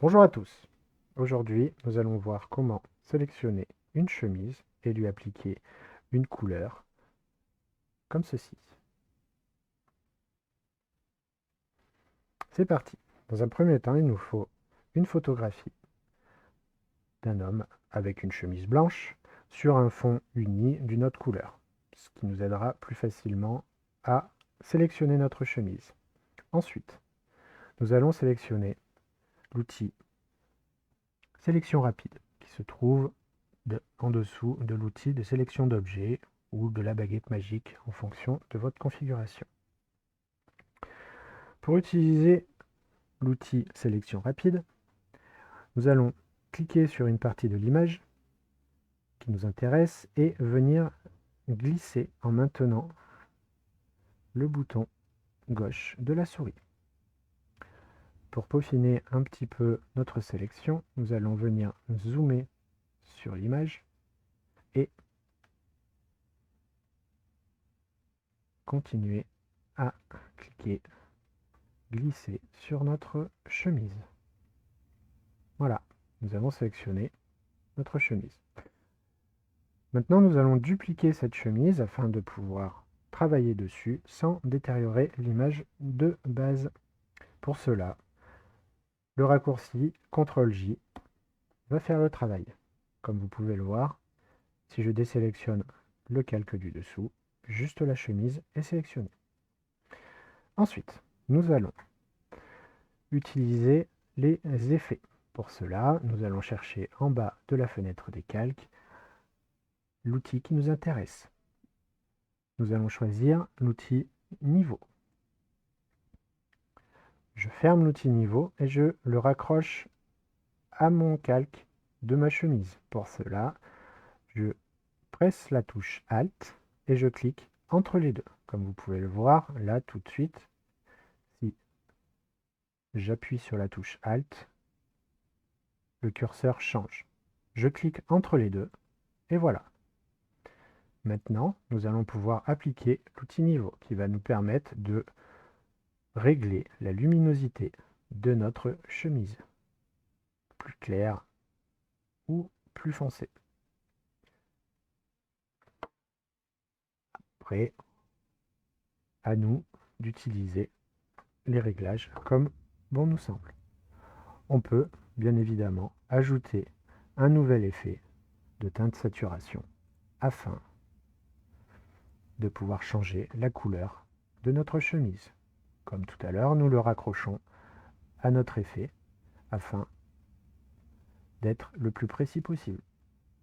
Bonjour à tous. Aujourd'hui, nous allons voir comment sélectionner une chemise et lui appliquer une couleur comme ceci. C'est parti. Dans un premier temps, il nous faut une photographie d'un homme avec une chemise blanche sur un fond uni d'une autre couleur, ce qui nous aidera plus facilement à sélectionner notre chemise. Ensuite, nous allons sélectionner l'outil sélection rapide qui se trouve en dessous de l'outil de sélection d'objets ou de la baguette magique en fonction de votre configuration. Pour utiliser l'outil sélection rapide, nous allons cliquer sur une partie de l'image qui nous intéresse et venir glisser en maintenant le bouton gauche de la souris. Pour peaufiner un petit peu notre sélection, nous allons venir zoomer sur l'image et continuer à cliquer, glisser sur notre chemise. Voilà, nous avons sélectionné notre chemise. Maintenant, nous allons dupliquer cette chemise afin de pouvoir travailler dessus sans détériorer l'image de base. Pour cela, le raccourci CTRL-J va faire le travail. Comme vous pouvez le voir, si je désélectionne le calque du dessous, juste la chemise est sélectionnée. Ensuite, nous allons utiliser les effets. Pour cela, nous allons chercher en bas de la fenêtre des calques l'outil qui nous intéresse. Nous allons choisir l'outil niveau. Je ferme l'outil niveau et je le raccroche à mon calque de ma chemise. Pour cela, je presse la touche Alt et je clique entre les deux. Comme vous pouvez le voir là tout de suite, si j'appuie sur la touche Alt, le curseur change. Je clique entre les deux et voilà. Maintenant, nous allons pouvoir appliquer l'outil niveau qui va nous permettre de régler la luminosité de notre chemise, plus claire ou plus foncée. Après, à nous d'utiliser les réglages comme bon nous semble. On peut, bien évidemment, ajouter un nouvel effet de teinte saturation afin de pouvoir changer la couleur de notre chemise. Comme tout à l'heure, nous le raccrochons à notre effet afin d'être le plus précis possible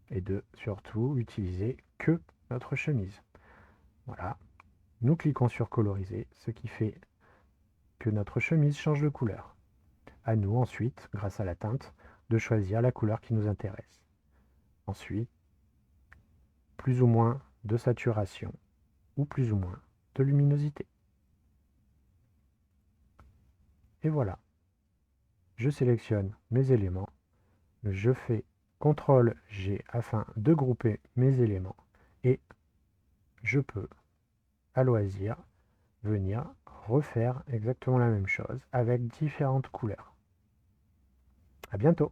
et de surtout utiliser que notre chemise. Voilà, nous cliquons sur coloriser, ce qui fait que notre chemise change de couleur. À nous ensuite, grâce à la teinte, de choisir la couleur qui nous intéresse. Ensuite, plus ou moins de saturation ou plus ou moins de luminosité. Et voilà, je sélectionne mes éléments, je fais CTRL-G afin de grouper mes éléments et je peux, à loisir, venir refaire exactement la même chose avec différentes couleurs. À bientôt!